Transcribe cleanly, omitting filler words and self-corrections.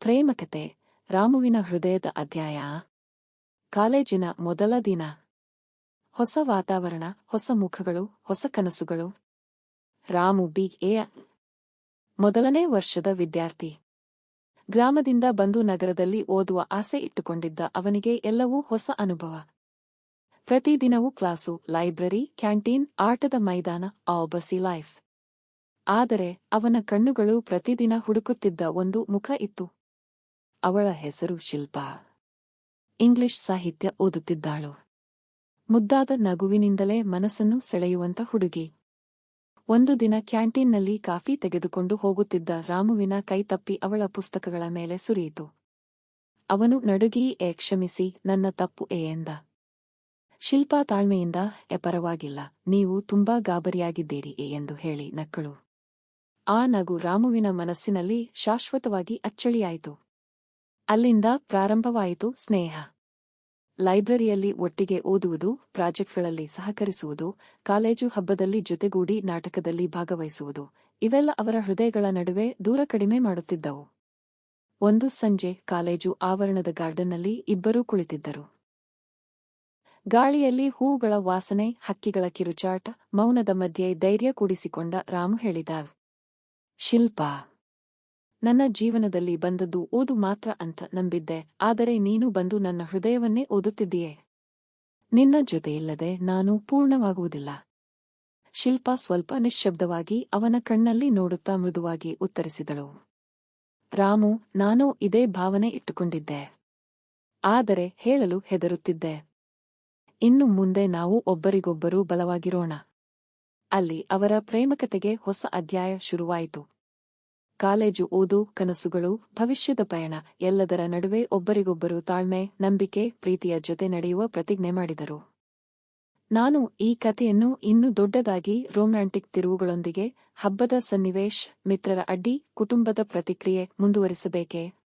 ಪ್ರೇಮಕತೆ ರಾಮುವಿನ ಹೃದಯದ ಅಧ್ಯಾಯ. ಕಾಲೇಜಿನ ಮೊದಲ ದಿನ. ಹೊಸ ವಾತಾವರಣ, ಹೊಸ ಮುಖಗಳು, ಹೊಸ ಕನಸುಗಳು. ರಾಮು BA ಮೊದಲನೇ ವರ್ಷದ ವಿದ್ಯಾರ್ಥಿ. ಗ್ರಾಮದಿಂದ ಬಂದು ನಗರದಲ್ಲಿ ಓದುವ ಆಸೆ ಇಟ್ಟುಕೊಂಡಿದ್ದ ಅವನಿಗೆ ಎಲ್ಲವೂ ಹೊಸ ಅನುಭವ. ಪ್ರತಿದಿನವೂ ಕ್ಲಾಸು, ಲೈಬ್ರರಿ, ಕ್ಯಾಂಟೀನ್, ಆಟದ ಮೈದಾನ, ಆಲ್ ಬಸಿ ಲೈಫ್. ಆದರೆ ಅವನ ಕಣ್ಣುಗಳು ಪ್ರತಿದಿನ ಹುಡುಕುತ್ತಿದ್ದ ಒಂದು ಮುಖ ಇತ್ತು. ಅವಳ ಹೆಸರು ಶಿಲ್ಪಾ. ಇಂಗ್ಲಿಷ್ ಸಾಹಿತ್ಯ ಓದುತ್ತಿದ್ದಾಳು. ಮುದ್ದಾದ ನಗುವಿನಿಂದಲೇ ಮನಸ್ಸನ್ನು ಸೆಳೆಯುವಂತ ಹುಡುಗಿ. ಒಂದು ದಿನ ಕ್ಯಾಂಟೀನ್ನಲ್ಲಿ ಕಾಫಿ ತೆಗೆದುಕೊಂಡು ಹೋಗುತ್ತಿದ್ದ ರಾಮುವಿನ ಕೈ ತಪ್ಪಿ ಅವಳ ಪುಸ್ತಕಗಳ ಮೇಲೆ ಸುರಿಯಿತು. ಅವನು ನಡುಗಿ ಕ್ಷಮಿಸಿ, ನನ್ನ ತಪ್ಪು ಎಂದ. ಶಿಲ್ಪಾ ತಾಳ್ಮೆಯಿಂದ ಪರವಾಗಿಲ್ಲ, ನೀವು ತುಂಬಾ ಗಾಬರಿಯಾಗಿದ್ದೀರಿ ಎಂದು ಹೇಳಿ ನಕ್ಕಳು. ಆ ನಗು ರಾಮುವಿನ ಮನಸ್ಸಿನಲ್ಲಿ ಶಾಶ್ವತವಾಗಿ ಅಚ್ಚಳಿಯಾಯಿತು. ಅಲ್ಲಿಂದ ಪ್ರಾರಂಭವಾಯಿತು ಸ್ನೇಹ. ಲೈಬ್ರರಿಯಲ್ಲಿ ಒಟ್ಟಿಗೆ ಓದುವುದು, ಪ್ರಾಜೆಕ್ಟ್ಗಳಲ್ಲಿ ಸಹಕರಿಸುವುದು, ಕಾಲೇಜು ಹಬ್ಬದಲ್ಲಿ ಜೊತೆಗೂಡಿ ನಾಟಕದಲ್ಲಿ ಭಾಗವಹಿಸುವುದು, ಇವೆಲ್ಲ ಅವರ ಹೃದಯಗಳ ನಡುವೆ ದೂರ ಕಡಿಮೆ ಮಾಡುತ್ತಿದ್ದವು. ಒಂದು ಸಂಜೆ ಕಾಲೇಜು ಆವರಣದ ಗಾರ್ಡನ್ನಲ್ಲಿ ಇಬ್ಬರೂ ಕುಳಿತಿದ್ದರು. ಗಾಳಿಯಲ್ಲಿ ಹೂವುಗಳ ವಾಸನೆ, ಹಕ್ಕಿಗಳ ಕಿರುಚಾಟ, ಮೌನದ ಮಧ್ಯೆ ಧೈರ್ಯ ಕೂಡಿಸಿಕೊಂಡ ರಾಮು ಹೇಳಿದ, ಶಿಲ್ಪಾ, ನನ್ನ ಜೀವನದಲ್ಲಿ ಬಂದದ್ದು ಓದು ಮಾತ್ರ ಅಂತ ನಂಬಿದ್ದೆ, ಆದರೆ ನೀನು ಬಂದು ನನ್ನ ಹೃದಯವನ್ನೇ ಓದುತ್ತಿದ್ದೀಯೆ. ನಿನ್ನ ಜೊತೆಯಿಲ್ಲದೆ ನಾನು ಪೂರ್ಣವಾಗುವುದಿಲ್ಲ. ಶಿಲ್ಪಾ ಸ್ವಲ್ಪ ನಿಶ್ಶಬ್ದವಾಗಿ ಅವನ ಕಣ್ಣಲ್ಲಿ ನೋಡುತ್ತಾ ಮೃದುವಾಗಿ ಉತ್ತರಿಸಿದಳು. ರಾಮು, ನಾನೂ ಇದೇ ಭಾವನೆ ಇಟ್ಟುಕೊಂಡಿದ್ದೆ. ಆದರೆ ಹೇಳಲು ಹೆದರುತ್ತಿದ್ದೆ. ಇನ್ನು ಮುಂದೆ ನಾವು ಒಬ್ಬರಿಗೊಬ್ಬರು ಬಲವಾಗಿರೋಣ. ಅಲ್ಲಿ ಅವರ ಪ್ರೇಮಕತೆಗೆ ಹೊಸ ಅಧ್ಯಾಯ ಶುರುವಾಯಿತು. ಕಾಲೇಜು ಓದು, ಕನಸುಗಳು, ಭವಿಷ್ಯದ ಪಯಣ, ಎಲ್ಲದರ ನಡುವೆ ಒಬ್ಬರಿಗೊಬ್ಬರು ತಾಳ್ಮೆ, ನಂಬಿಕೆ, ಪ್ರೀತಿಯ ಜೊತೆ ನಡೆಯುವ ಪ್ರತಿಜ್ಞೆ ಮಾಡಿದರು. ನಾನು ಈ ಕಥೆಯನ್ನು ಇನ್ನೂ ದೊಡ್ಡದಾಗಿ ರೊಮ್ಯಾಂಟಿಕ್ ತಿರುವುಗಳೊಂದಿಗೆ, ಹಬ್ಬದ ಸನ್ನಿವೇಶ, ಮಿತ್ರರ ಅಡ್ಡಿ, ಕುಟುಂಬದ ಪ್ರತಿಕ್ರಿಯೆ ಮುಂದುವರಿಸಬೇಕೆ?